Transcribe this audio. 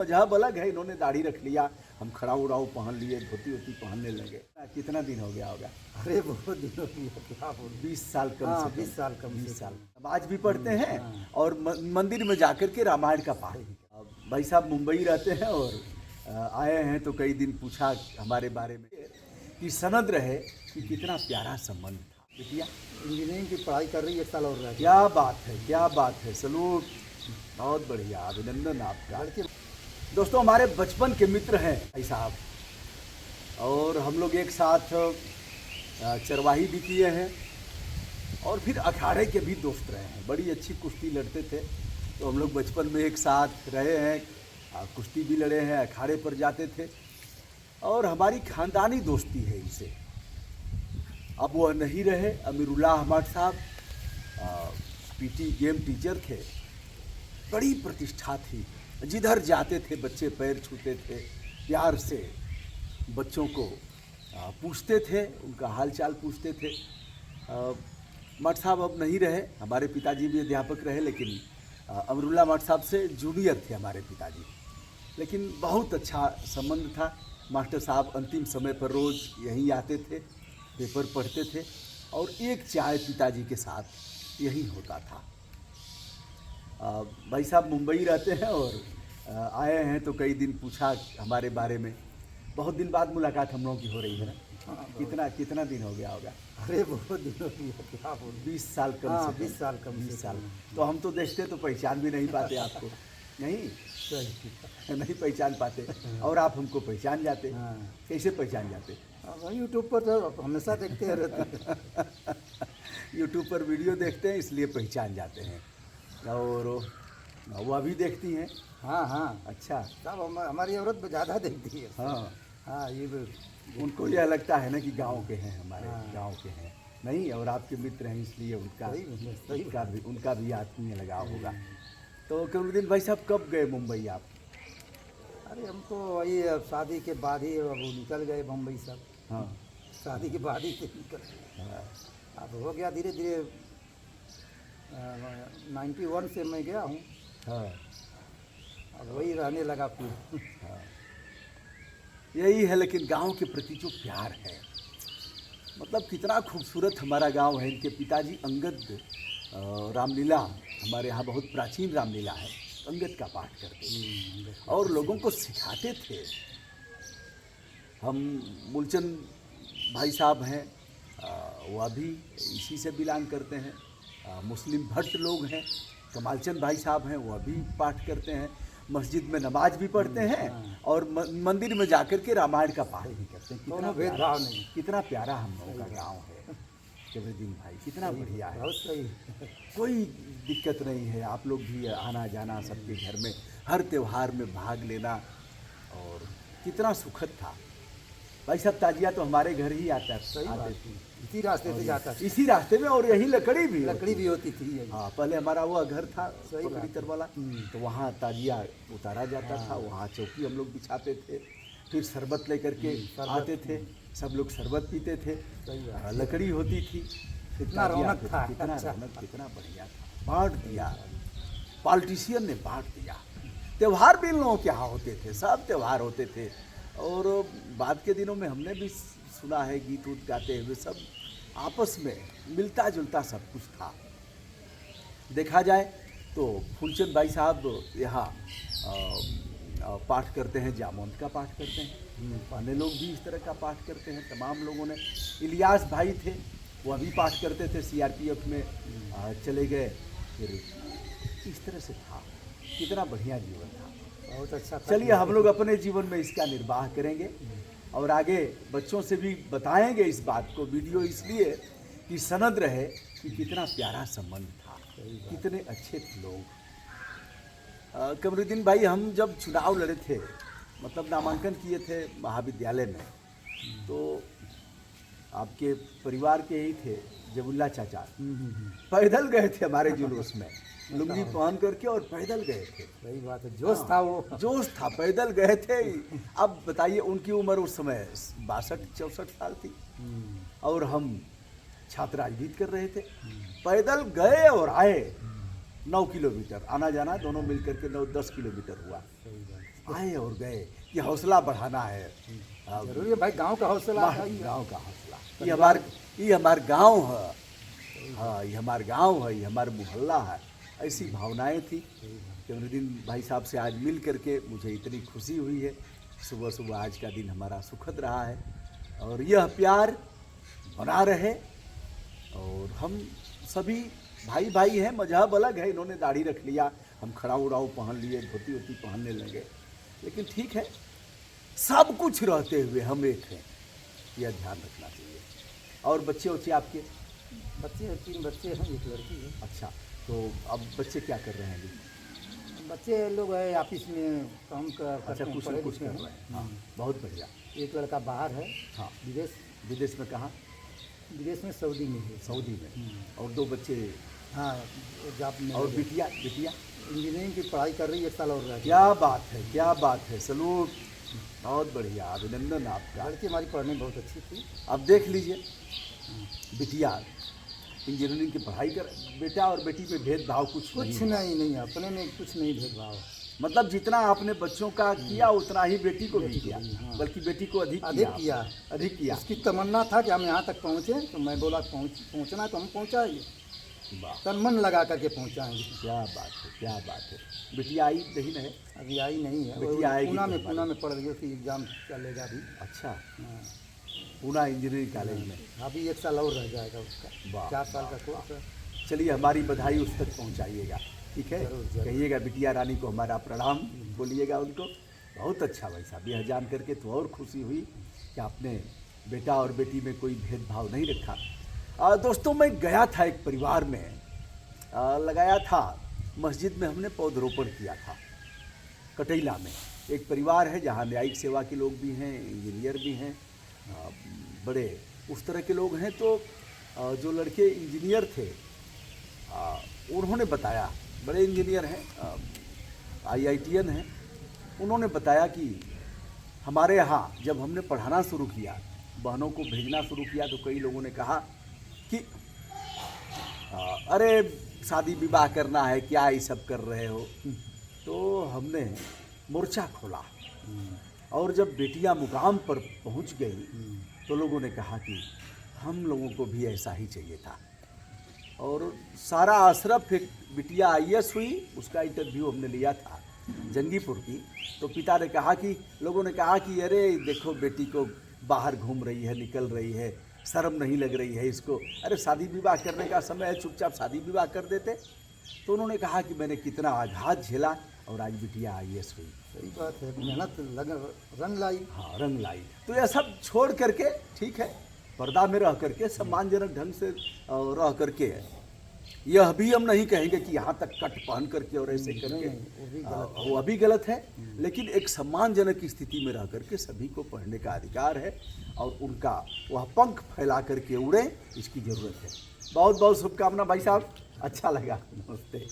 मजहब अलग है, इन्होंने दाढ़ी रख लिया, हम खड़ा उड़ाऊ पहन लिए, धोती वोती पहनने लगे। कितना दिन हो गया होगा? अरे बहुत दिनों की है, क्या बोलूं। 20 साल कम हाँ, से कम। 20 साल कम से 20 साल कम। नमाज भी पढ़ते हैं हाँ। और मंदिर में जाकर के रामायण का पाठ भी करते हैं। भाई साहब मुंबई रहते हैं और आए हैं तो कई दिन पूछा हमारे बारे में कि सनद रहे कि कितना प्यारा संबंध था। बिटिया इंजीनियरिंग की पढ़ाई कर रही है, 1 साल और रह गया। क्या बात है, क्या बात है, सलूट, बहुत बढ़िया, अभिनंदन आपका। दोस्तों हमारे बचपन के मित्र हैं भाई साहब, और हम लोग एक साथ चरवाही भी किए हैं और फिर अखाड़े के भी दोस्त रहे हैं। बड़ी अच्छी कुश्ती लड़ते थे, तो हम लोग बचपन में एक साथ रहे हैं, कुश्ती भी लड़े हैं, अखाड़े पर जाते थे और हमारी खानदानी दोस्ती है इनसे। अब वह नहीं रहे। अमीरुल्लाह अहमद साहब पीटी गेम टीचर थे, बड़ी प्रतिष्ठा थी, जिधर जाते थे बच्चे पैर छूते थे, प्यार से बच्चों को पूछते थे, उनका हालचाल पूछते थे। मठ साहब अब नहीं रहे, हमारे पिताजी भी अध्यापक रहे, लेकिन अमरुल्लाह मठ साहब से जूनियर थे हमारे पिताजी, लेकिन बहुत अच्छा संबंध था। मास्टर साहब अंतिम समय पर रोज़ यहीं आते थे, पेपर पढ़ते थे और एक चाय पिताजी के साथ यही होता था। भाई साहब मुंबई रहते हैं और आए हैं तो कई दिन पूछा हमारे बारे में। बहुत दिन बाद मुलाकात हम लोगों की हो रही है ना? कितना दिन हो गया होगा? अरे बहुत दिनों की है, क्या बोलूं। 20 साल कम हाँ, से कम। 20 साल कम 20 से साल। कम। तो हम तो देखते तो पहचान भी नहीं पाते आपको। नहीं सही। नहीं पहचान पाते और आप हमको पहचान जाते। हाँ। कैसे पहचान जाते? अब यूट्यूब पर तो हमेशा देखते रहते हैं। यूट्यूब पर वीडियो देखते हैं इसलिए पहचान जाते हैं। और वह भी देखती हैं? हाँ हाँ, अच्छा। सब हमारी औरत ज़्यादा देखती है। हाँ हाँ, ये भी उनको यह लगता है ना कि गांव के हैं, हमारे हाँ। गांव के हैं। नहीं, और आपके मित्र हैं इसलिए सही उनका भी आत्मीय लगाव होगा। तो कमरुद्दीन भाई साहब कब गए मुंबई आप? अरे हम तो वही अब शादी के बाद ही अब वो निकल गए मुंबई सब। हाँ शादी के बाद ही से निकल। हाँ अब हो गया धीरे धीरे। 91 से मैं गया हूँ, हाँ अब वही रहने लगा फिर। हाँ। यही है, लेकिन गांव के प्रति जो प्यार है, मतलब कितना खूबसूरत हमारा गांव है। इनके पिताजी अंगद रामलीला, हमारे यहाँ बहुत प्राचीन रामलीला है, अंगद का पाठ करते थे और लोगों को सिखाते थे। हम मूलचंद भाई साहब हैं, वह भी इसी से बिलोंग करते हैं। मुस्लिम भट्ट लोग हैं, कमालचंद भाई साहब हैं, वह भी पाठ करते हैं, मस्जिद में नमाज भी पढ़ते हैं और मंदिर में जाकर के रामायण का पाठ भी करते हैं। दोनों भेदभाव नहीं। कितना प्यारा हम लोगों का गांव है कमरुद्दीन भाई, कितना बढ़िया है। बहुत सही। कोई दिक्कत नहीं है। आप लोग भी आना जाना सबके घर में, हर त्यौहार में भाग लेना, और कितना सुखद था। भाई साहब ताजिया तो हमारे घर ही आता सही आते बात थे, है। इसी रास्ते से जाता था। इसी रास्ते में, और यही लकड़ी भी लकड़ी भी होती थी यही। हाँ, पहले हमारा वो घर था सही बात पकड़ी तर वाला, तो वहाँ ताजिया उतारा जाता था, वहाँ चौकी हम लोग बिछाते थे, फिर शरबत लेकर के आते थे, सब लोग शरबत पीते थे। सही बात। लकड़ी होती थी, फिर कितना ताजिया रौनक था। कितना अच्छा। रौनक, कितना बढ़िया था। बांट दिया, पॉलिटिशियन ने बांट दिया। त्यौहार भी इन लोगों के यहाँ होते थे, सब त्यौहार होते थे। और बाद के दिनों में हमने भी सुना है गीत उत गाते हुए, सब आपस में मिलता जुलता सब कुछ था। देखा जाए तो फूलचंद भाई साहब यहाँ पाठ करते हैं, जामवंत का पाठ करते हैं, अन्य लोग भी इस तरह का पाठ करते हैं, तमाम लोगों ने। इलियास भाई थे, वह भी पाठ करते थे, सीआरपीएफ में चले गए, फिर इस तरह से था। कितना बढ़िया जीवन था, बहुत अच्छा था। चलिए हम लोग अपने जीवन में इसका निर्वाह करेंगे और आगे बच्चों से भी बताएंगे इस बात को। वीडियो इसलिए कि सनद रहे कि कितना प्यारा संबंध था, कितने अच्छे थे लोग। कमरुद्दीन भाई, हम जब चुनाव लड़े थे, मतलब नामांकन किए थे महाविद्यालय में, तो आपके परिवार के ही थे जबुल्ला चाचा, पैदल गए थे हमारे जुलूस में, लुंगी पहन करके और पैदल गए थे। सही बात है, जोश था वो। जोश था, पैदल गए थे। अब बताइए, उनकी उम्र उस समय 62-64 साल थी और हम छात्र राजनीति कर रहे थे। पैदल गए और आए 9 किलोमीटर, आना जाना दोनों मिलकर के 9-10 किलोमीटर हुआ। आए और गए, ये हौसला बढ़ाना है। जरूरी है भाई, गांव का हौसला है। गाँव का हौसला, ये हमार गाँव है। हाँ, ये हमार गाँव है, ये हमारा मोहल्ला है। ऐसी भावनाएं थी कि उन दिन भाई साहब से आज मिल करके मुझे इतनी खुशी हुई है। सुबह सुबह आज का दिन हमारा सुखद रहा है और यह प्यार बना रहे। और हम सभी भाई भाई हैं, मजहब अलग है, इन्होंने दाढ़ी रख लिया, हम खड़ाऊ उड़ाऊ पहन लिए, धोती वोती पहनने लगे, लेकिन ठीक है, सब कुछ रहते हुए हम एक हैं, यह ध्यान रखना चाहिए। और बच्चे वच्चे आपके? बच्चे 3 बच्चे हैं, 1 लड़की है। अच्छा, तो अब बच्चे क्या कर रहे हैं अभी? बच्चे लोग है ऑफिस में काम अच्छा, करते हैं, कुछ पढ़े ना कुछ लिखे कर हैं। रहे हैं। हाँ, बहुत बढ़िया। एक लड़का बाहर है, हाँ, विदेश विदेश में कहाँ? विदेश में सऊदी में है। सऊदी में। और 2 बच्चे? हाँ, जॉब में। और बिटिया? बिटिया इंजीनियरिंग की पढ़ाई कर रही है, 1 साल और रह गया। क्या बात है, क्या बात है, सलूट, बहुत बढ़िया, अभिनंदन आपका। लड़की हमारी पढ़ने में बहुत अच्छी थी। अब देख लीजिए, बिटिया इंजीनियरिंग की पढ़ाई कर, बेटा और बेटी में भेदभाव कुछ नहीं, अपने में कुछ नहीं भेदभाव। मतलब जितना आपने बच्चों का किया उतना ही बेटी को भी किया, हाँ। बल्कि बेटी को अधिक किया। उसकी तमन्ना था कि हम यहाँ तक पहुँचे, तो मैं बोला पहुँचना तो हम पहुँचाएंगे, वाह, तन मन लगा करके पहुँचाएंगे। क्या बात है, क्या बात है। बिटिया आई नहीं है? अभी आई नहीं है, बिटिया आएगी पूना में पढ़ रही है, उसकी एग्जाम चलेगा अभी। अच्छा, हाँ। पूना इंजीनियरिंग कॉलेज में। अभी 1 साल और रह जाएगा उसका, वाह, 4 साल का कोर्स है। चलिए, हमारी बधाई उस तक पहुंचाइएगा, ठीक है? जरूर, जरूर। कहिएगा बिटिया रानी को हमारा प्रणाम बोलिएगा उनको। बहुत अच्छा भाई साहब, यह जान करके तो और खुशी हुई कि आपने बेटा और बेटी में कोई भेदभाव नहीं रखा। दोस्तों, मैं गया था एक परिवार में, लगाया था मस्जिद में, हमने पौधरोपण किया था कटैला में। एक परिवार है जहाँ न्यायिक सेवा के लोग भी हैं, इंजीनियर भी हैं, बड़े उस तरह के लोग हैं। तो जो लड़के इंजीनियर थे, उन्होंने बताया, बड़े इंजीनियर हैं, IITN हैं, उन्होंने बताया कि हमारे यहाँ जब हमने पढ़ाना शुरू किया, बहनों को भेजना शुरू किया, तो कई लोगों ने कहा कि अरे शादी विवाह करना है, क्या ये सब कर रहे हो। तो हमने मोर्चा खोला और जब बेटियां मुकाम पर पहुंच गई तो लोगों ने कहा कि हम लोगों को भी ऐसा ही चाहिए था। और सारा अशरफ, एक बिटिया IAS हुई, उसका इंटरव्यू हमने लिया था जंगीपुर की। तो पिता ने कहा कि, लोगों ने कहा कि अरे देखो बेटी को बाहर घूम रही है, निकल रही है, शर्म नहीं लग रही है इसको, अरे शादी विवाह करने का समय है, चुपचाप शादी विवाह कर देते। तो उन्होंने कहा कि मैंने कितना आघात झेला और आज बिटिया IAS हुई। सही बात है, मेहनत रंग लाई। हाँ, रंग लाई। तो यह सब छोड़ करके, ठीक है, पर्दा में रह करके, सम्मानजनक ढंग से रह करके, यह भी हम नहीं कहेंगे कि यहाँ तक कट पहन करके और ऐसे करके, वो अभी गलत है, लेकिन एक सम्मानजनक स्थिति में रह करके सभी को पढ़ने का अधिकार है और उनका वह पंख फैला करके उड़े, इसकी ज़रूरत है। बहुत बहुत शुभकामना भाई साहब, अच्छा लगा, नमस्ते।